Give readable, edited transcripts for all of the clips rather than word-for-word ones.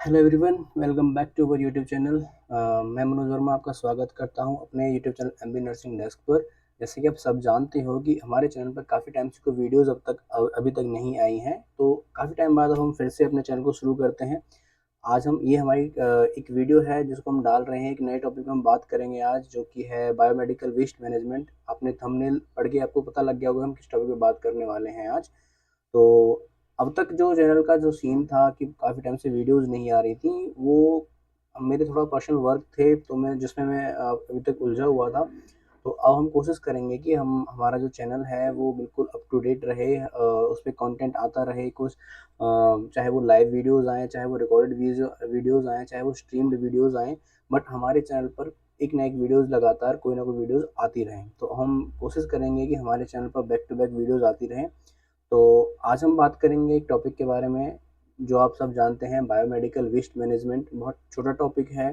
Hello everyone, welcome back to our YouTube channel. मैं मनोज वर्मा आपका स्वागत करता हूं अपने YouTube channel MB nursing desk पर। जैसे कि आप सब जानते हो कि हमारे चैनल पर काफ़ी टाइम से कोई वीडियोस अभी तक नहीं आई हैं, तो काफ़ी टाइम बाद अब हम फिर से अपने चैनल को शुरू करते हैं। आज हम ये हमारी एक वीडियो है जिसको हम डाल रहे हैं। एक नए टॉपिक में हम बात करेंगे आज, जो कि है बायोमेडिकल वेस्ट मैनेजमेंट। आपने थंबनेल पढ़ के आपको पता लग गया होगा हम किस टॉपिक पे बात करने वाले हैं आज। तो अब तक जो चैनल का जो सीन था कि काफ़ी टाइम से वीडियोज़ नहीं आ रही थी, वो मेरे थोड़ा पर्सनल वर्क थे, तो मैं अभी तक उलझा हुआ था। तो अब हम कोशिश करेंगे कि हम हमारा जो चैनल है वो बिल्कुल अप टू डेट रहे, उस पे कंटेंट आता रहे कुछ, चाहे वो लाइव वीडियोज़ आएँ, चाहे वो रिकॉर्डेड वीडियोज़ आएँ, चाहे वो स्ट्रीम्ड वीडियोज़ आएँ, बट हमारे चैनल पर एक ना एक वीडियोज़ लगातार कोई ना कोई वीडियोज़ आती रहें। तो हम कोशिश करेंगे कि हमारे चैनल पर बैक टू बैक वीडियोज़ आती रहें। तो आज हम बात करेंगे एक टॉपिक के बारे में जो आप सब जानते हैं, बायोमेडिकल वेस्ट मैनेजमेंट। बहुत छोटा टॉपिक है,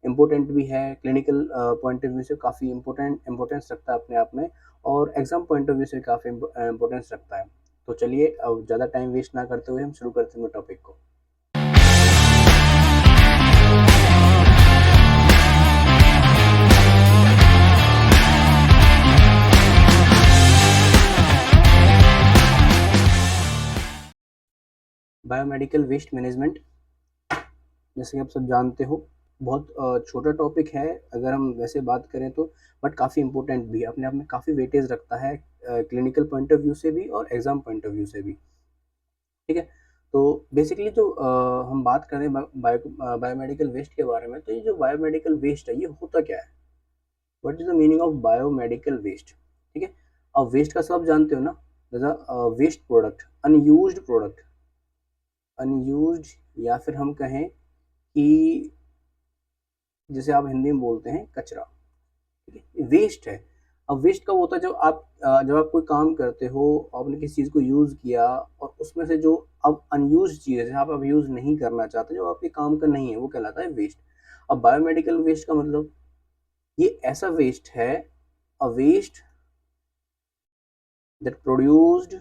इम्पोर्टेंट भी है, क्लिनिकल पॉइंट ऑफ व्यू से काफ़ी इम्पोर्टेंस रखता है अपने आप में, और एग्जाम पॉइंट ऑफ व्यू से काफ़ी इम्पोर्टेंस रखता है। तो चलिए अब ज़्यादा टाइम वेस्ट ना करते हुए हम शुरू करते हैं टॉपिक को। बायोमेडिकल वेस्ट मैनेजमेंट, जैसे कि आप सब जानते हो, बहुत छोटा टॉपिक है अगर हम वैसे बात करें तो, बट काफ़ी इम्पोर्टेंट भी है, अपने आप में काफ़ी वेटेज रखता है, क्लिनिकल पॉइंट ऑफ व्यू से भी और एग्जाम पॉइंट ऑफ व्यू से भी। ठीक है। तो बेसिकली जो हम बात करें बायोमेडिकल वेस्ट के बारे में, तो ये जो बायोमेडिकल वेस्ट है ये होता क्या है? What is the meaning of biomedical waste? ठीक है। अब वेस्ट का सब जानते हो ना, वेस्ट प्रोडक्ट, अनयूज्ड, या फिर हम कहें कि जैसे आप हिंदी में बोलते हैं कचरा। ठीक है, वेस्ट है। अब वेस्ट कब होता है? जब आप कोई काम करते हो, आपने किसी चीज़ को यूज़ किया और उसमें से जो अब अनयूज्ड चीज़ है, जहाँ आप अब यूज़ नहीं करना चाहते, जो आपके काम का नहीं है, वो कहलाता है वेस्ट। अब बायोमेडिकल वेस्ट का मतलब ये ऐसा वेस्ट है, a waste that produced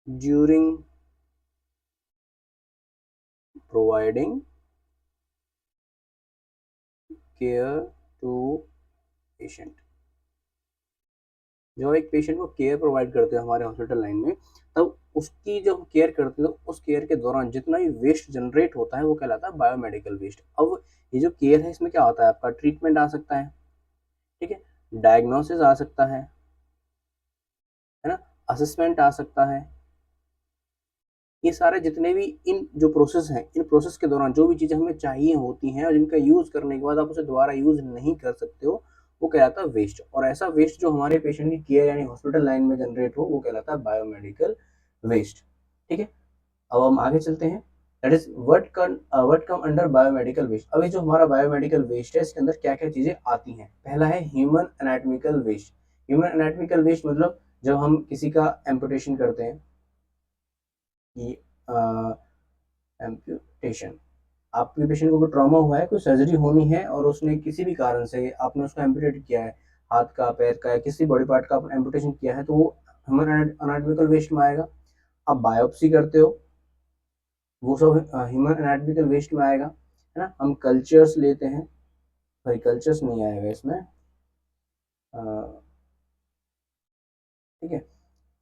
during providing care to patient. जब एक पेशेंट को केयर प्रोवाइड करते हैं हमारे हॉस्पिटल लाइन में, तब उसकी जो हम केयर करते हैं, उस केयर के दौरान जितना भी वेस्ट जनरेट होता है वो कहलाता है बायोमेडिकल वेस्ट। अब ये जो केयर है, इसमें क्या होता है? आपका ट्रीटमेंट आ सकता है, ठीक है, डायग्नोसिस आ सकता है ना, असेसमेंट आ सकता है। ये सारे जितने भी इन जो प्रोसेस हैं, इन प्रोसेस के दौरान जो भी चीज़ें हमें चाहिए होती हैं और जिनका यूज़ करने के बाद आप उसे दोबारा यूज़ नहीं कर सकते हो, वो कहलाता है वेस्ट। और ऐसा वेस्ट जो हमारे पेशेंट की केयर यानी हॉस्पिटल लाइन में जनरेट हो, वो कहलाता है बायोमेडिकल वेस्ट। ठीक है। अब हम आगे चलते हैं। That is what come under biomedical waste. अब ये जो हमारा बायोमेडिकल वेस्ट है, इसके अंदर क्या क्या चीज़ें आती हैं? पहला है human anatomical waste. Human anatomical waste मतलब जब हम किसी का एम्पुटेशन करते हैं, कि एम्पुटेशन, आपके पेशेंट को कोई ट्रॉमा हुआ है, कोई सर्जरी होनी है और उसने किसी भी कारण से आपने उसको एम्पुटेट किया है, हाथ का, पैर का, या किसी बॉडी पार्ट का एम्पुटेशन किया है, तो वो ह्यूमन एनाटॉमिकल वेस्ट में आएगा। आप बायोप्सी करते हो, वो सब ह्यूमन एनाटॉमिकल वेस्ट में आएगा, है ना। हम कल्चर्स लेते हैं, सॉरी कल्चर्स नहीं आएगा इसमें, ठीक है।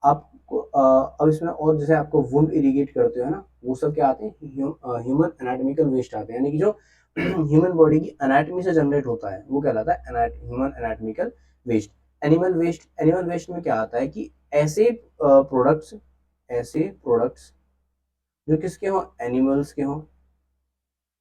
आपको अब इसमें और जैसे आपको वुंड इरिगेट करते हो, है ना, वो सब क्या आते हैं? ह्यूमन एनाटॉमिकल वेस्ट आते हैं, यानी कि जो ह्यूमन बॉडी की एनाटॉमी से जनरेट होता है वो कहलाता है human anatomical waste. Animal waste में क्या आता है कि ऐसे प्रोडक्ट्स जो किसके हों? एनिमल्स के हों,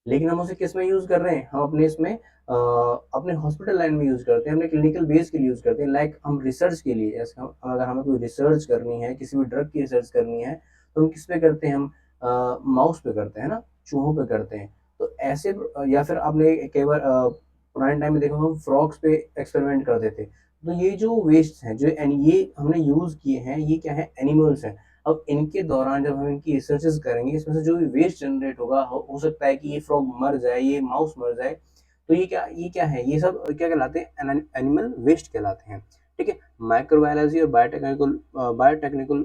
लेकिन हम उसे किस में यूज कर रहे हैं? हम अपने इसमें अपने हॉस्पिटल लाइन में यूज करते हैं, अपने क्लिनिकल बेस के लिए यूज करते हैं, लाइक हम रिसर्च के लिए, जैसे हम अगर हमें कोई रिसर्च करनी है, किसी भी ड्रग की रिसर्च करनी है, तो हम किस पे करते हैं? हम माउस पे करते हैं ना, चूहों पे करते हैं। तो ऐसे या फिर आपने कई बार पुराने टाइम में देखा, हम फ्रॉग्स पे एक्सपेरिमेंट करते थे। तो ये जो वेस्ट हैं, ये हमने यूज किए हैं, ये क्या है? एनिमल्स हैं। अब इनके दौरान जब हम इनकी रिसर्चेस करेंगे, इसमें से जो भी वेस्ट जनरेट होगा, हो सकता है कि ये फ्रॉग मर जाए, ये माउस मर जाए, तो ये क्या है? ये सब क्या कहलाते हैं? एनिमल वेस्ट कहलाते हैं। ठीक है। माइक्रोबायोलॉजी और बायोटेक्निकल बायोटेक्निकल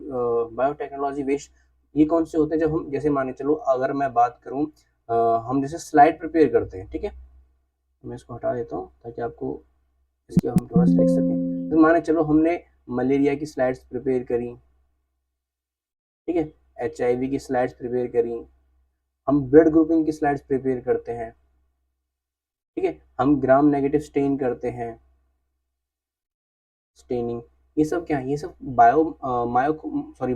बायोटेक्नोलॉजी वेस्ट, ये कौन से होते हैं, जब हम जैसे माने चलो अगर मैं बात करूँ हम जैसे स्लाइड प्रिपेयर करते हैं, ठीक है, मैं इसको हटा देता हूँ ताकि आपको इसके हम थोड़ा सा लिख सकें। तो माने चलो हमने मलेरिया की स्लाइड्स प्रिपेयर करी, ठीक है, HIV की स्लाइड्स प्रिपेयर करी, हम ब्लड ग्रुपिंग की स्लाइड्स प्रिपेयर करते हैं, ठीक है, हम ग्राम नेगेटिव स्टेन करते हैं, स्टेनिंग, ये सब क्या है, ये सब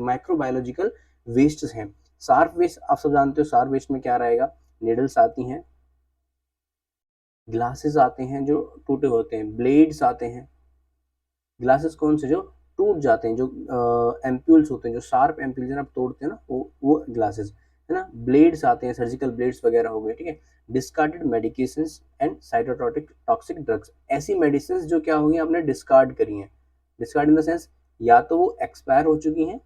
माइक्रोबायोलॉजिकल वेस्ट हैं। शार्प वेस्ट आप सब जानते हो, शार्प वेस्ट में क्या रहेगा, निडल्स आती हैं, ग्लासेस आते हैं जो टूटे होते हैं, ब्लेड्स आते हैं, ग्लासेस कौन से जो टूट जाते हैं, जो एम्प्यूल्स होते हैं, जो शार्प एम्प्यूल्स आप तोड़ते हैं ना, वो ग्लासेस है ना, ब्लेड्स आते हैं, सर्जिकल ब्लेड्स वगैरह हो गए, ठीक है, discarded medications and cytotoxic toxic drugs, ऐसी मेडिसिन जो क्या होगी आपने डिस्कार्ड करी हैं, डिस्कार्ड इन द सेंस या तो वो एक्सपायर हो चुकी हैं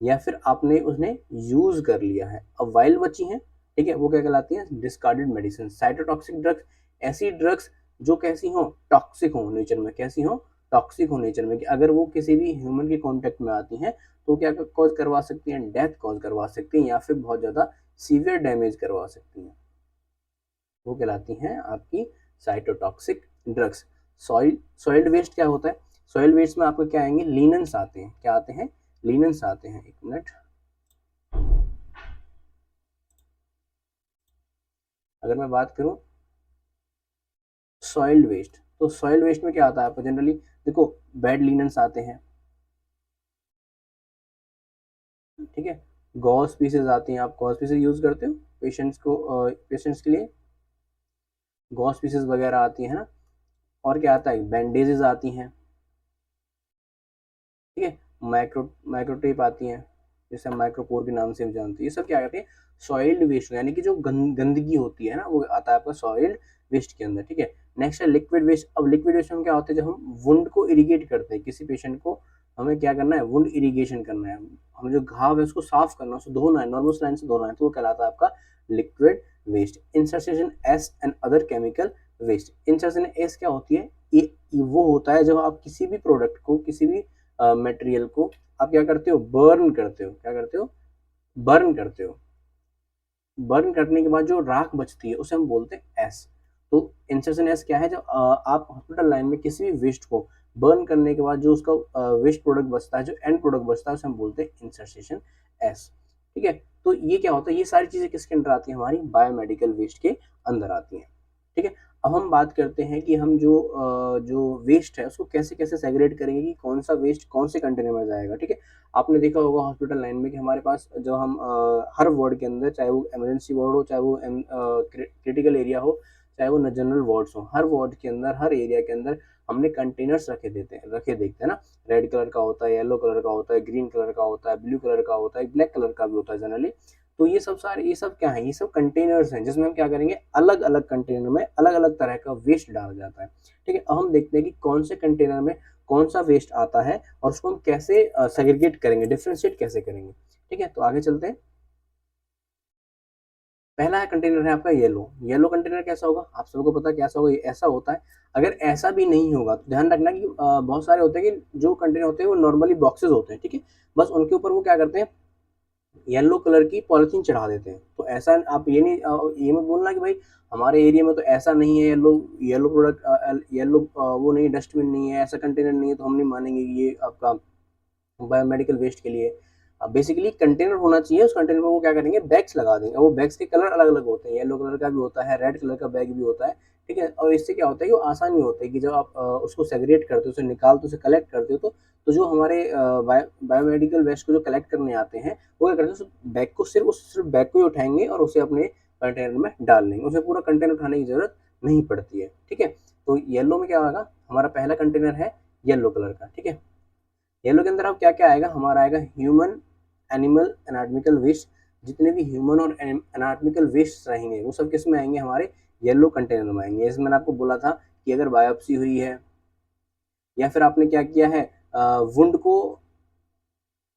या फिर आपने उसने यूज कर लिया है, अब वाइल बची हैं, ठीक है, वो क्या कहलाती हैं, डिस्कार्डेड मेडिसिन। साइटोटॉक्सिक ड्रग्स, ऐसी ड्रग्स जो कैसी हो, टॉक्सिक हो नेचर में, कैसी हो, टॉक्सिक हो नेचर में, कि अगर वो किसी भी ह्यूमन के कांटेक्ट में आती हैं तो क्या कॉज करवा सकती हैं, डेथ कॉज करवा सकती हैं या फिर बहुत ज्यादा सीवियर डैमेज करवा सकती हैं, वो कहलाती हैं आपकी साइटोटॉक्सिक ड्रग्स। सॉइल्ड वेस्ट क्या होता है, सॉइल वेस्ट में आपको क्या आएंगे, लीनेंस आते हैं, क्या आते हैं, लीनेंस आते हैं, एक मिनट, अगर मैं बात करूं सॉइल्ड वेस्ट, तो सॉइल वेस्ट में क्या आता है आपको जनरली, देखो बेड लिनन्स आते हैं, ठीक है, गॉस पीसेज आते हैं, आप गॉस पीसेज यूज करते हो पेशेंट्स को, पेशेंट्स के लिए गॉस पीसेज वगैरह आती है ना, और क्या आता है, बैंडेजेस आती हैं, ठीक है, माइक्रोटेप आती हैं, जैसे हम माइक्रोपोर के नाम से भी जानते हैं, ये सब क्या कहते हैं, सॉइल्ड वेस्ट, यानी कि जो गंदगी होती है ना, वो आता है आपका सॉइल्ड वेस्ट के अंदर, ठीक है। नेक्स्ट है लिक्विड वेस्ट। अब लिक्विड वेस्ट में क्या होता है, जब हम वुंड को इरिगेट करते हैं, किसी पेशेंट को हमें क्या करना है, वुंड इरिगेशन करना है, हमें जो घाव है उसको साफ करना है, उसको धोना है, नॉर्मल लाइन से धोना है, तो वो कहलाता है आपका liquid waste. Incineration ash and other chemical waste. Incineration ash क्या होती है, ये वो होता है जब आप किसी भी प्रोडक्ट को, किसी भी मटेरियल को आप क्या करते हो, बर्न करते हो, क्या करते हो, बर्न करते हो, बर्न करने के बाद जो राख बचती है उसे हम बोलते हैं एस। तो इंसर्शन एस क्या है, जब आप हॉस्पिटल लाइन में किसी भी वेस्ट को बर्न करने के बाद जो उसका वेस्ट प्रोडक्ट बचता है, जो एंड प्रोडक्ट बचता है, उसे हम बोलते हैं इंसर्शन एस, ठीक है। तो ये क्या होता है, ये सारी चीजें किसके अंदर आती है, हमारी बायोमेडिकल वेस्ट के अंदर आती हैं, ठीक है। अब हम बात करते हैं कि हम जो वेस्ट है उसको कैसे कैसे सेग्रेगेट करेंगे, कि कौन सा वेस्ट कौन से कंटेनर में जाएगा, ठीक है। आपने देखा होगा हॉस्पिटल लाइन में कि हमारे पास जो हम हर वार्ड के अंदर, चाहे वो इमरजेंसी वार्ड हो, चाहे वो क्रिटिकल एरिया हो, चाहे वो जनरल वार्ड्स हो, हर वार्ड के अंदर, हर एरिया के अंदर हमने कंटेनर्स रखे देखते हैं ना, रेड कलर का होता है, येलो कलर का होता है, ग्रीन कलर का होता है, ब्लू कलर का होता है, ब्लैक कलर का भी होता है जनरली। तो ये सब क्या है, ये सब कंटेनर्स हैं जिसमें हम क्या करेंगे, अलग अलग कंटेनर में अलग अलग तरह का वेस्ट डाला जाता है, ठीक है। अब हम देखते हैं कि कौन से कंटेनर में कौन सा वेस्ट आता है और उसको हम कैसे सेग्रीगेट करेंगे, डिफ्रेंशिएट कैसे करेंगे, ठीक है। तो आगे चलते हैं। पहला कंटेनर है आपका येलो। येलो कंटेनर कैसा होगा, आप सबको पता है कैसा होगा, ये ऐसा होता है। अगर ऐसा भी नहीं होगा तो ध्यान रखना कि बहुत सारे होते हैं कि जो कंटेनर होते हैं वो नॉर्मली बॉक्सेस होते हैं, ठीक है, बस उनके ऊपर वो क्या करते हैं, येलो कलर की पॉलिथीन चढ़ा देते हैं। तो ऐसा आप ये नहीं ये मत बोलना कि भाई हमारे एरिया में तो ऐसा नहीं है, येलो येलो प्रोडक्ट, येलो वो नहीं, डस्टबिन नहीं है, ऐसा कंटेनर नहीं है, तो हम नहीं मानेंगे कि ये आपका बायोमेडिकल वेस्ट के लिए। बेसिकली कंटेनर होना चाहिए, उस कंटेनर में वो क्या करेंगे, बैग्स लगा देंगे। वो बैग्स के कलर अलग अलग होते हैं, येलो कलर का भी होता है, रेड कलर का बैग भी होता है, ठीक है। और इससे क्या होता है कि वो आसानी होता है कि जब आप उसको सेग्रीगेट करते हो, उसे निकालते हो, उसे कलेक्ट करते हो, तो जो हमारे बायोमेडिकल वेस्ट को जो कलेक्ट करने आते हैं वो क्या करते हैं, उस बैग को सिर्फ बैग को ही उठाएंगे और उसे अपने कंटेनर में डाल लेंगे, उसे पूरा कंटेनर उठाने की जरूरत नहीं पड़ती है, ठीक है। तो येलो में क्या होगा, हमारा पहला कंटेनर है येलो कलर का, ठीक है। येलो के अंदर अब क्या क्या आएगा, हमारा आएगा ह्यूमन, एनिमल, एनाटॉमिकल वेस्ट। जितने भी ह्यूमन और एनाटॉमिकल वेस्ट रहेंगे वो सब किस में आएंगे, हमारे येलो कंटेनर में आएंगे। जैसे मैंने आपको बोला था कि अगर बायोप्सी हुई है या फिर आपने क्या किया है, वुंड को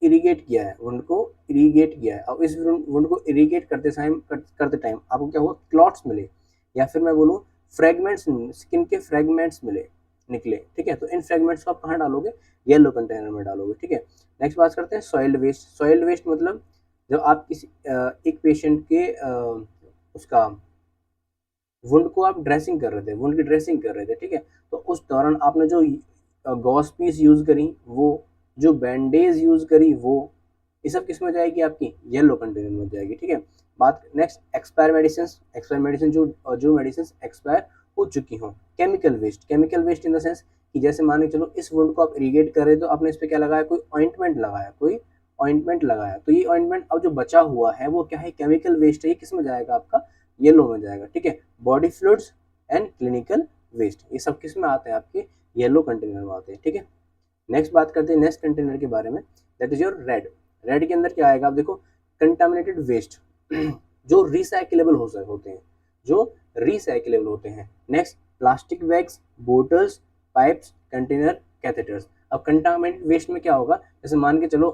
इरिगेट किया है, वुंड को इरिगेट किया है, और इस वुंड को इरिगेट करते टाइम आपको क्या हुआ, क्लॉट्स मिले, या फिर मैं बोलूँ फ्रेगमेंट्स, स्किन के फ्रेगमेंट्स मिले, निकले, ठीक है। तो इन फ्रेगमेंट्स को आप कहाँ डालोगे, येलो कंटेनर में डालोगे, ठीक है। नेक्स्ट बात करते हैं सॉइल्ड वेस्ट। सॉइल्ड वेस्ट मतलब जब आप किसी एक पेशेंट के उसका वुंड को आप ड्रेसिंग कर रहे थे, वुंड की ड्रेसिंग कर रहे थे, ठीक है, तो उस दौरान आपने जो गॉस पीस यूज करी वो, जो बैंडेज यूज करी वो, ये सब किस में जाएगी, आपकी येलो कंटेनर में जाएगी, ठीक है। बात next expire medicine. Expire medicine जो मेडिसिन एक्सपायर हो चुकी हो। Chemical waste. Chemical waste in the sense कि जैसे मान के चलो इस वुंड को आप इरीगेट कर रहे हो तो आपने इस पे क्या लगाया, कोई ऑइंटमेंट लगाया, कोई ऑइंटमेंट लगाया, तो ये ऑइंटमेंट अब जो बचा हुआ है वो क्या है, केमिकल वेस्ट है, ये किस में जाएगा, आपका येलो में जाएगा, ठीक है। Body fluids and clinical waste, ये सब किस में आते हैं, आपके येलो कंटेनर में आते हैं, ठीक है। नेक्स्ट बात करते हैं नेक्स्ट कंटेनर के बारे में, that is your red. Red के अंदर क्या आएगा, आप देखो कंटामिनेटेड वेस्ट जो रिसाइकिलेबल होते हैं, जो रिसाइकिलेबल होते हैं। Next plastic bags, bottles, pipes, container, catheters. अब कंटामिनेटेड वेस्ट में क्या होगा, जैसे मान के चलो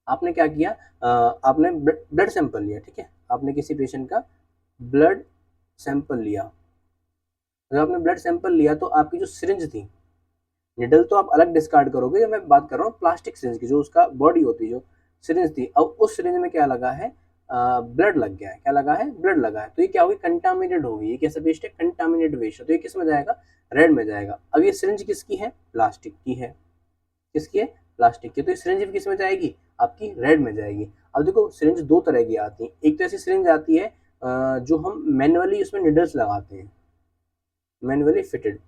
आपने क्या किया, आपने ब्लड सैंपल लिया, ठीक है, आपने किसी पेशेंट का ब्लड सैंपल लिया। जब आपने ब्लड सैंपल लिया तो आपकी जो सिरिंज थी, निडल तो आप अलग डिस्कार्ड करोगे, मैं बात कर रहा हूँ प्लास्टिक सिरिंज की, जो उसका बॉडी होती है, जो सिरिंज थी, अब उस सिरिंज में क्या लगा है, ब्लड लग गया है, क्या लगा है, ब्लड लगा है, तो ये क्या होगी, कंटामिनेटेड होगी, ये कैसा वेस्ट है, कंटामिनेटेड वेस्ट है, तो ये किस में जाएगा, रेड में जाएगा। अब ये सिरिंज किसकी है, प्लास्टिक की है, किसकी है, प्लास्टिक की, तो ये सिरिंज भी किस में जाएगी, आपकी रेड में जाएगी। अब देखो सिरिंज दो तरह की आती है, एक तो ऐसी सिरिंज आती है जो हम मैनुअली उसमें निडल्स लगाते हैं, मैनुअली फिटेड,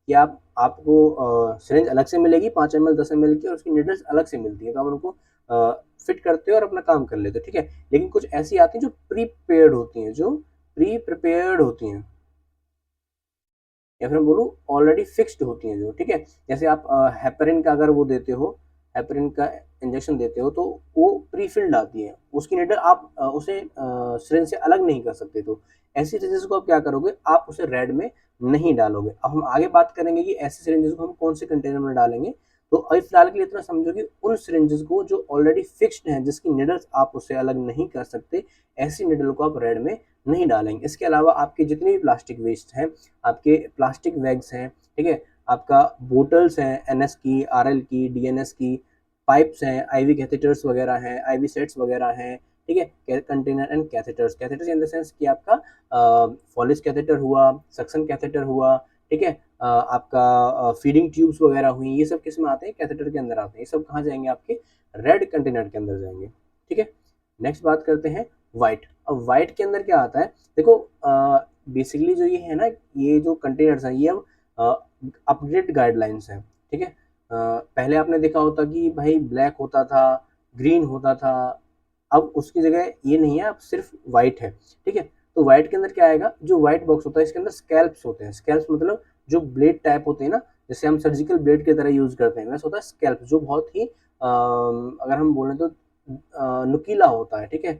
कि आपको सिरिंज अलग से मिलेगी 5 ml 10 ml की, और उसकी नीडल्स अलग से मिलती है, तो आप उनको फिट करते हो और अपना काम कर लेते हो, ठीक है। लेकिन कुछ ऐसी आती हैं जो प्रीपेयर्ड होती हैं, जो प्री प्रिपेयर्ड होती हैं, या फिर मैं बोलूँ ऑलरेडी फिक्स्ड होती हैं जो, ठीक है। जैसे आप हेपरिन का अगर वो देते हो, हेपरिन का इंजेक्शन देते हो, तो वो प्री फिल्ड आती है, उसकी नीडल आप उसे सिरिंज से अलग नहीं कर सकते, तो ऐसी सिरिंजेस को आप क्या करोगे, आप उसे रेड में नहीं डालोगे। अब हम आगे बात करेंगे कि ऐसी सिरिंजेस को हम कौन से कंटेनर में डालेंगे, तो अभी फिलहाल के लिए इतना समझो कि उन सिरिंजेस को जो ऑलरेडी फिक्स्ड हैं, जिसकी निडल्स आप उससे अलग नहीं कर सकते, ऐसी निडल को आप रेड में नहीं डालेंगे। इसके अलावा आपके जितने भी प्लास्टिक वेस्ट हैं, आपके प्लास्टिक बैग्स हैं, ठीक है, आपका बोटल्स हैं, एनएस की, आरएल की, डीएनएस की, पाइप्स हैं, आईवी कैथेटर्स वगैरह हैं, आईवी सेट्स वगैरह हैं, ठीक है, container and catheters. Catheters in the sense कि आपका फॉलिस कैथेटर हुआ, सक्शन कैथेटर हुआ, ठीक है, आपका फीडिंग ट्यूब्स वगैरह हुई, ये सब किस में आते हैं, कैथेटर के अंदर आते हैं, ये सब कहाँ जाएंगे, आपके रेड कंटेनर के अंदर जाएंगे, ठीक है। नेक्स्ट बात करते हैं व्हाइट। अब व्हाइट के अंदर क्या आता है, देखो बेसिकली जो ये है ना, ये जो कंटेनर्स हैं, ये अब अपडेटेड गाइडलाइंस हैं, ठीक है। पहले आपने देखा होता कि भाई ब्लैक होता था, ग्रीन होता था, अब उसकी जगह ये नहीं है, अब सिर्फ व्हाइट है, ठीक है। तो व्हाइट के अंदर क्या आएगा, जो व्हाइट बॉक्स होता है इसके अंदर स्कैल्प्स होते हैं। स्कैल्प्स मतलब जो ब्लेड टाइप होते हैं ना, जैसे हम सर्जिकल ब्लेड की तरह यूज करते हैं, वैसा होता है स्कैल्प, जो बहुत ही अगर हम बोलें तो नुकीला होता है, ठीक है,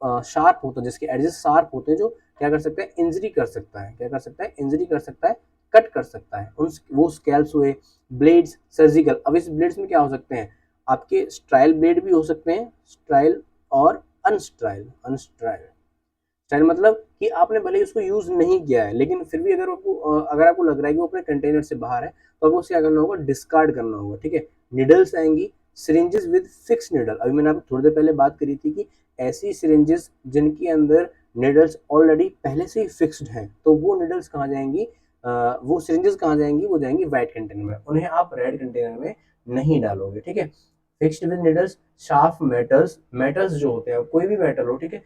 शार्प होता है, जिसके एडजेस शार्प होते हैं, जो क्या कर सकता है, इंजरी कर सकता है, क्या कर सकता है, इंजरी कर सकता है, कट कर सकता है, उन वो स्कैल्प्स हुए। ब्लेड्स सर्जिकल, अब इस ब्लेड्स में क्या हो सकते हैं, आपके स्ट्राइल ब्लेड भी हो सकते हैं, स्ट्राइल और अनस्ट्राइल। अनस्ट्राइल स्टाइल मतलब कि आपने भले ही उसको यूज नहीं किया है, लेकिन फिर भी अगर आपको लग रहा है कि वो अपने कंटेनर से बाहर है, तो आपको क्या करना होगा, डिस्कार्ड करना होगा, ठीक है। निडल्स आएंगी, सिरिंजेस विद फिक्स निडल, अभी मैंने आपको थोड़ी देर पहले बात करी थी कि ऐसी सिरिंजेस जिनके अंदर निडल्स ऑलरेडी पहले से ही फिक्स्ड हैं, तो वो निडल्स कहाँ जाएंगी, वो सिरिंजेस कहाँ जाएंगी, वो जाएंगी व्हाइट कंटेनर में, उन्हें आप रेड कंटेनर में नहीं डालोगे, ठीक है। Fixed with needles, sharp metals, metals जो होते हैं, कोई भी मेटल हो, ठीक है,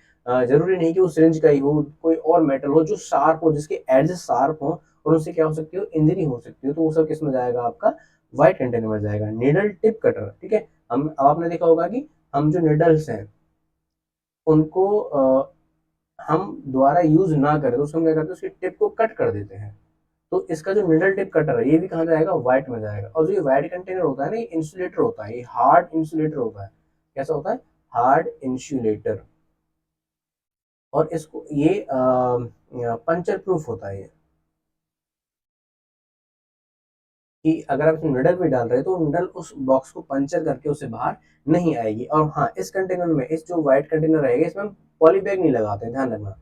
जरूरी नहीं कि वो सिरिंज का ही हो, कोई और मेटल हो जो शार्प हो, जिसके एजेस शार्प हो, और उससे क्या हो सकती हो, इंजरी हो सकती है, तो वो सब किस में जाएगा, आपका व्हाइट कंटेनर में जाएगा। निडल टिप कटर, ठीक है, हम अब आपने देखा होगा कि हम जो निडल्स हैं उनको हम दोबारा यूज ना करें तो उसको हम क्या करते हैं, उसकी टिप को कट कर देते हैं, तो इसका जो निडल टिप कटर है ये भी कहाँ जाएगा, व्हाइट में जाएगा। और जो ये व्हाइट कंटेनर होता है ना, ये इंसुलेटर होता है, ये हार्ड इंसुलेटर होता है, कैसा होता है, हार्ड इंसुलेटर, और इसको ये पंचर प्रूफ होता है, ये कि अगर आप इसमें निडल भी डाल रहे हो तो निडल उस बॉक्स को पंचर करके उसे बाहर नहीं आएगी। और हाँ, इस कंटेनर में, इस जो व्हाइट कंटेनर रहेगा, इसमें हम पॉली बैग नहीं लगाते हैं, ध्यान रखना।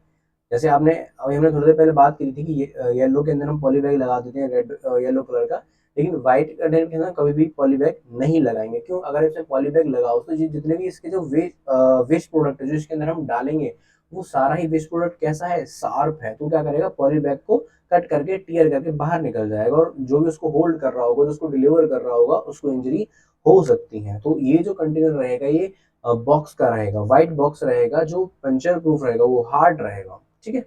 जैसे अभी हमने थोड़ी देर पहले बात की थी कि येलो के अंदर हम पॉली बैग लगा देते हैं, रेड येलो कलर का, लेकिन व्हाइट कंटेनर के अंदर कभी भी पॉलीबैग नहीं लगाएंगे। क्यों? अगर इसमें पॉलीबैग लगाओ तो जितने भी इसके जो वेस्ट प्रोडक्ट है जो इसके अंदर हम डालेंगे, वो सारा ही वेस्ट प्रोडक्ट कैसा है, शार्प है, तो क्या करेगा, पॉलीबैग को कट करके टीयर करके बाहर निकल जाएगा, और जो भी उसको होल्ड कर रहा होगा, जो उसको डिलीवर कर रहा होगा, उसको इंजरी हो सकती है। तो ये जो कंटेनर रहेगा ये बॉक्स का रहेगा, व्हाइट बॉक्स रहेगा, जो पंचर प्रूफ रहेगा, वो हार्ड रहेगा। ठीक है,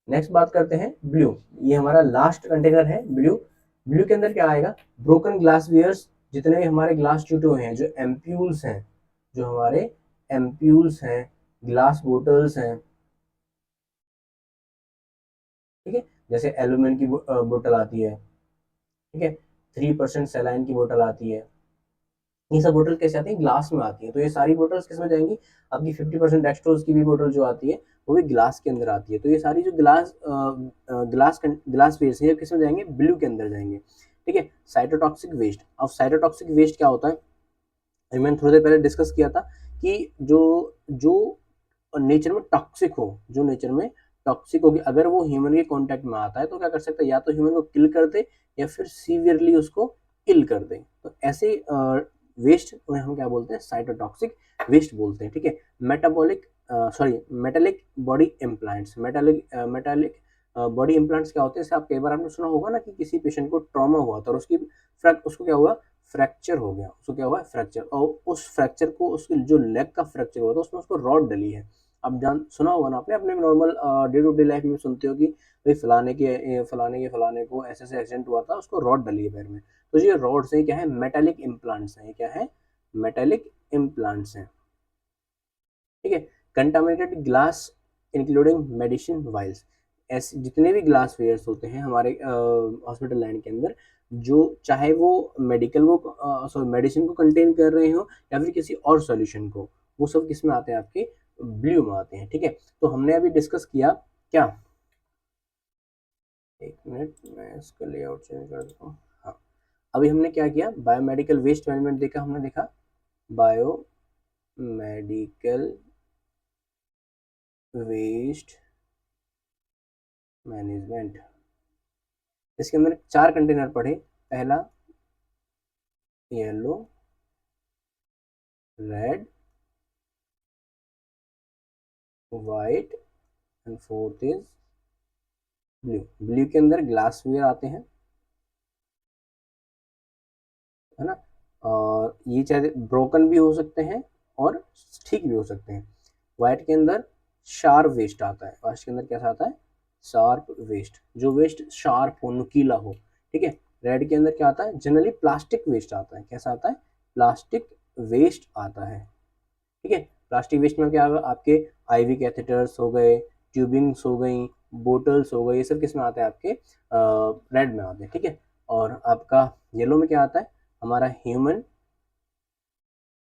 नेक्स्ट बात करते हैं ब्लू। ये हमारा लास्ट कंटेनर है ब्लू। ब्लू के अंदर क्या आएगा, ब्रोकन ग्लास वेयर्स, जितने भी हमारे ग्लास टूटे हुए हैं, जो एम्प्यूल्स हैं, जो हमारे एम्प्यूल्स हैं, ग्लास बोटल्स हैं, ठीक है, जैसे एल्यूमिनियम की बोतल आती है, ठीक है, 3% सैलाइन की बोतल आती है, ये सब बोतल कैसे आती है, ग्लास में आती है। तो ये सारी बोतल्स किस में जाएंगी, आपकी 50% डेक्सट्रोज की भी बोतल जो आती है वो भी ग्लास के अंदर आती है। तो ये सारी जो ग्लास वेस्ट है, किस में जाएंगे, ब्लू के अंदर जाएंगे। ठीक है, साइटोटॉक्सिक वेस्ट। अब साइटोटॉक्सिक वेस्ट क्या होता है, मैंने थोड़ी देर पहले डिस्कस किया था कि जो जो नेचर में टॉक्सिक हो, जो नेचर में टॉक्सिक होगी, अगर वो ह्यूमन के कांटेक्ट में आता है तो क्या कर सकता है, या तो ह्यूमन को किल कर दे या फिर सीवियरली उसको इल कर दे। तो ऐसे वेस्ट उन्हें हम क्या बोलते हैं, साइटोटॉक्सिक वेस्ट बोलते हैं। ठीक है, metabolic sorry metallic body implants. Metallic body implants क्या होते हैं, आप कई बार आपने सुना होगा ना कि किसी पेशेंट को ट्रॉमा हुआ था और उसको क्या हुआ, फ्रैक्चर हो गया, उसको क्या हुआ, फ्रैक्चर, और उस फ्रैक्चर को, उसके जो लेग का फ्रैक्चर हुआ था उसमें उसको रॉड डली है। अब जान सुना होगा ना आपने, अपने normal day to day life में सुनते हो कि भाई फलाने को ऐसे ऐसे एक्सीडेंट हुआ था, उसको रॉड डली है पैर में। तो ये रॉड्स हैं, क्या है, मेटालिक इम्प्लांट्स हैं, क्या है, मेटालिक इम्प्लांट्स हैं। ठीक है, कंटामिनेटेड ग्लास इंक्लूडिंग मेडिसिन वाइल्स। ऐसे जितने भी ग्लास वेयर्स होते हैं हमारे हॉस्पिटल लाइन के अंदर, जो चाहे वो मेडिकल को सॉरी मेडिसिन को कंटेन कर रहे हो या फिर किसी और सॉल्यूशन को, वो सब किस में आते हैं, आपके ब्लू में आते हैं। ठीक है, तो हमने अभी डिस्कस किया क्या, एक मिनट मैं इसका लेआउट चेंज कर देता हूँ। हाँ, अभी हमने क्या किया, बायोमेडिकल वेस्ट मैनेजमेंट देखा, हमने देखा बायोमेडिकल वेस्ट मैनेजमेंट। इसके अंदर 4 कंटेनर पढ़े, पहला yellow, red, white and fourth is blue. Blue के अंदर ग्लास वेयर आते हैं, है ना, और ये चाहे ब्रोकन भी हो सकते हैं और ठीक भी हो सकते हैं। वाइट के अंदर शार्प वेस्ट आता है, वाइट के अंदर कैसा आता है, शार्प वेस्ट, जो वेस्ट शार्प हो, नुकीला हो। ठीक है, रेड के अंदर क्या आता है, जनरली प्लास्टिक वेस्ट आता है, कैसा आता है, प्लास्टिक वेस्ट आता है। ठीक है, प्लास्टिक वेस्ट में क्या होगा, आपके आईवी कैथेटर्स हो गए, ट्यूबिंग्स हो गई, बोटल्स हो गए, ये सब किस में आते हैं, आपके रेड में आते हैं। ठीक है, और आपका येलो में क्या आता है, हमारा ह्यूमन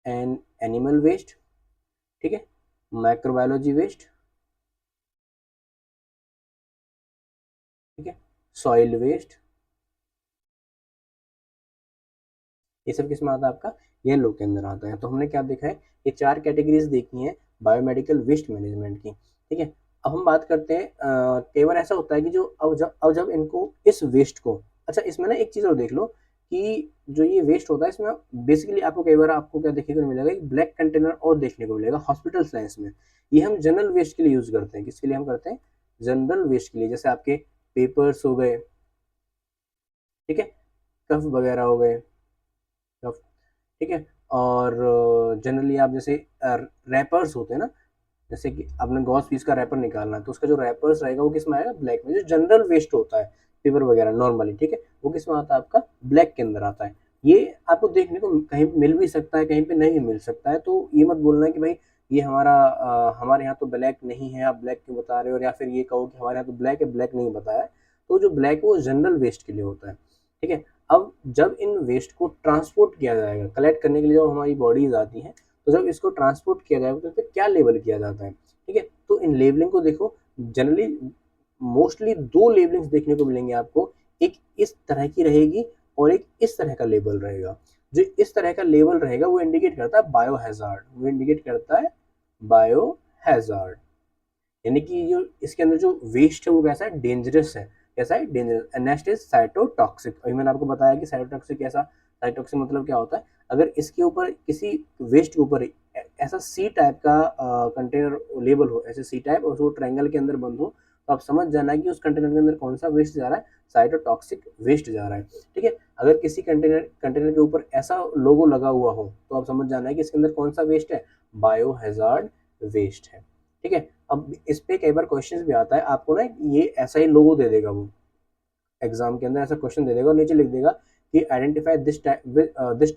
एंड एनिमल वेस्ट। ठीक है, माइक्रोबायोलॉजी वेस्ट, ठीक है, सॉइल वेस्ट, ये सब किस में आता है, आपका येलो के अंदर आता है। तो हमने क्या देखा है, ये 4 कैटेगरीज देखी हैं बायोमेडिकल वेस्ट मैनेजमेंट की। ठीक है, अब हम बात करते हैं, कई बार ऐसा होता है कि जो अब जब इनको इस वेस्ट को, अच्छा इसमें ना एक चीज़ और देख लो कि जो ये वेस्ट होता है इसमें बेसिकली आपको कई बार आपको क्या देखने को मिलेगा, एक ब्लैक कंटेनर और देखने को मिलेगा हॉस्पिटल साइंस में। ये हम जनरल वेस्ट के लिए यूज करते हैं, किसके लिए हम करते हैं, जनरल वेस्ट के लिए, जैसे आपके पेपर्स हो गए, ठीक है, कफ वगैरह हो गए, कफ, ठीक है, और जनरली आप जैसे रैपर्स होते हैं ना, जैसे कि आपने गॉस पीस का रैपर निकालना है तो उसका जो रैपर्स रहेगा वो किस में आएगा, ब्लैक में। जो जनरल वेस्ट होता है, पेपर वगैरह नॉर्मली, ठीक है, वो किस में आता है, आपका ब्लैक के अंदर आता है। ये आपको देखने को कहीं मिल भी सकता है, कहीं पे नहीं मिल सकता है, तो ये मत बोलना कि भाई ये हमारे यहाँ तो ब्लैक नहीं है, आप ब्लैक क्यों बता रहे हो, या फिर ये कहो कि हमारे यहाँ तो ब्लैक है, ब्लैक नहीं बताया है। तो जो ब्लैक है वो जनरल वेस्ट के लिए होता है। ठीक है, अब जब इन वेस्ट को ट्रांसपोर्ट किया जाएगा, कलेक्ट करने के लिए जब हमारी बॉडीज आती हैं, तो जब इसको ट्रांसपोर्ट किया जाएगा तो इस पर क्या लेबल किया जाता है। ठीक है, तो इन लेबलिंग को देखो, जनरली मोस्टली 2 लेबलिंग्स देखने को मिलेंगे आपको, एक इस तरह की रहेगी और एक इस तरह का लेबल रहेगा। जो इस तरह का लेबल रहेगा वो इंडिकेट करता है बायो हैजार्ड, वो इंडिकेट करता है बायो हैजार्ड, यानी कि जो इसके अंदर जो वेस्ट है वो कैसा है, डेंजरस है। कैसा है, dangerous. And next is cytotoxic. अभी मैंने आपको बताया कि साइटोटॉक्सिक कैसा, साइटोटॉक्सिक मतलब क्या होता है, अगर इसके ऊपर किसी वेस्ट के ऊपर ऐसा सी टाइप का कंटेनर लेबल हो, ऐसे सी टाइप, और वो ट्रायंगल के अंदर बंद हो, तो आप समझ जाना कि उस कंटेनर के अंदर कौन सा वेस्ट जा रहा है, साइटोटॉक्सिक वेस्ट जा रहा है। ठीक है, अगर किसी कंटेनर के ऊपर ऐसा लोगो लगा हुआ हो तो आप समझ जाना है कि इसके अंदर कौन सा वेस्ट है, बायोहैजार्ड वेस्ट है। ठीक है, अब इस पे कई बार क्वेश्चन भी आता है, आपको ना ये ऐसा ही लोगो दे देगा, वो एग्जाम के अंदर ऐसा क्वेश्चन दे देगा और नीचे लिख देगा कि identify this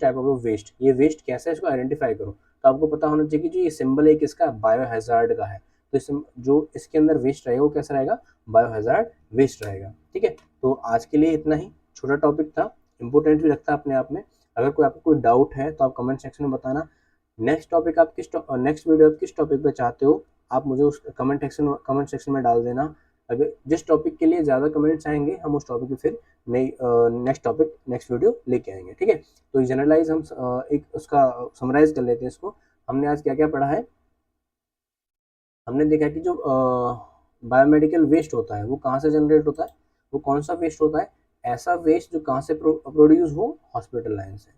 type of waste, ये वेस्ट कैसा है, इसको आइडेंटिफाई करो। तो आपको पता होना चाहिए कि जो ये सिंबल है किसका, बायोहैजार्ड का है। तो जो इसके अंदर वेस्ट रहेगा वो कैसा रहेगा, बायोहैजार्ड वेस्ट रहेगा। ठीक है, तो आज के लिए इतना ही, छोटा टॉपिक था, इंपोर्टेंट भी लगता है अपने आप में। अगर कोई आपको कोई डाउट है तो आप कमेंट सेक्शन में बताना। नेक्स्ट वीडियो आप किस टॉपिक पे चाहते हो, आप मुझे उस कमेंट सेक्शन में डाल देना। अगर जिस टॉपिक के लिए ज़्यादा कमेंट्स आएंगे हम उस टॉपिक पे फिर नई नेक्स्ट वीडियो लेके आएंगे। ठीक है, तो जनरलाइज हम एक उसका समराइज कर लेते हैं इसको। हमने आज क्या क्या पढ़ा है, हमने देखा कि जो बायोमेडिकल वेस्ट होता है वो कहाँ से जनरेट होता है, वो कौन सा वेस्ट होता है, ऐसा वेस्ट जो कहाँ से प्रोड्यूस हो, हॉस्पिटल लाइन से।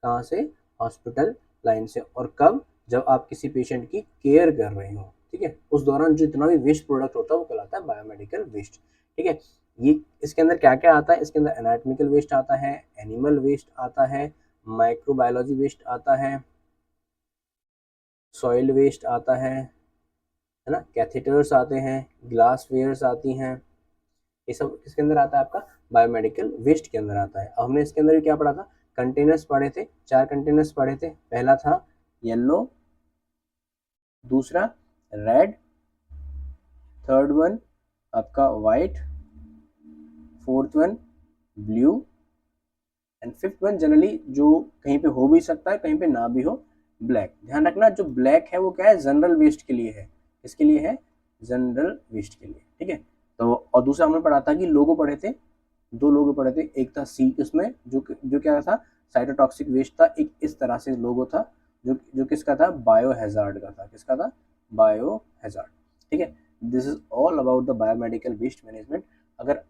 कहाँ से, हॉस्पिटल लाइन से। और कब, जब आप किसी पेशेंट की केयर कर रहे हो। ठीक है, उस दौरान जितना भी वेस्ट प्रोडक्ट होता है वो कहलाता है बायोमेडिकल वेस्ट। ठीक है, ये इसके अंदर क्या क्या आता है, इसके अंदर एनाटॉमिकल वेस्ट आता है, एनिमल वेस्ट आता है, माइक्रोबायोलॉजी वेस्ट आता है, सॉइल वेस्ट आता है ना, कैथेटर्स आते हैं, ग्लास वेयर्स आती हैं, ये सब किसके अंदर आता है, आपका बायोमेडिकल वेस्ट के अंदर आता है। अब हमने इसके अंदर क्या पढ़ा था, कंटेनर्स पढ़े थे, 4 कंटेनर्स पढ़े थे। पहला था येलो, दूसरा रेड, थर्ड वन आपका white, fourth one blue, and fifth one generally जो कहीं पे हो भी सकता है कहीं पे ना भी हो, ब्लैक। ध्यान रखना जो ब्लैक है वो क्या है, जनरल वेस्ट के लिए है। किसके लिए है, जनरल वेस्ट के लिए। ठीक है, तो और दूसरा हमने पढ़ा था कि लोगो पढ़े थे, 2 लोगो पढ़े थे, एक था सी उसमें जो क्या था, साइटोटॉक्सिक वेस्ट था, एक इस तरह से लोगो था जो किसका था, बायोहैजार्ड का था। किसका था, बायोहैजार्ड। ठीक है, this is all about the biomedical waste management. अगर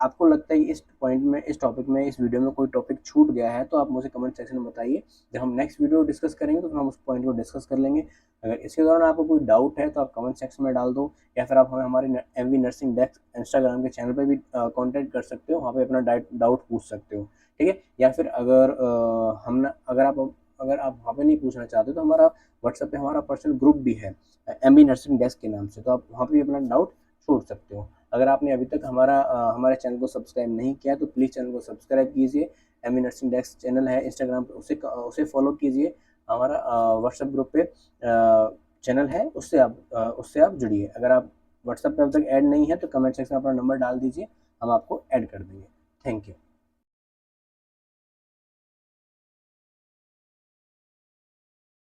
आपको लगता है इस पॉइंट में, इस टॉपिक में, इस वीडियो में कोई टॉपिक छूट गया है तो आप मुझे कमेंट सेक्शन में बताइए। जब हम नेक्स्ट वीडियो डिस्कस करेंगे तो हम उस पॉइंट को डिस्कस कर लेंगे। अगर इसके दौरान आपको कोई डाउट है तो आप कमेंट सेक्शन में डाल दो, या फिर आप हमें हमारे एमवी नर्सिंग डेस्क इंस्टाग्राम के चैनल पर भी कॉन्टैक्ट कर सकते हो, वहाँ पर अपना डाउट पूछ सकते हो। ठीक है, या फिर अगर आप वहाँ पे नहीं पूछना चाहते तो हमारा व्हाट्सएप पे हमारा पर्सनल ग्रुप भी है एमबी नर्सिंग डेस्क के नाम से, तो आप वहाँ पे भी अपना डाउट छोड़ सकते हो। अगर आपने अभी तक हमारे चैनल को सब्सक्राइब नहीं किया तो प्लीज़ चैनल को सब्सक्राइब कीजिए। एमबी नर्सिंग डेस्क चैनल है इंस्टाग्राम पे, उसे फॉलो कीजिए। हमारा व्हाट्सएप ग्रुप पे चैनल है, उससे आप जुड़िए। अगर आप व्हाट्सएप पे अब तक ऐड नहीं है तो कमेंट सेक्शन में अपना नंबर डाल दीजिए, हम आपको ऐड कर देंगे। Thank you.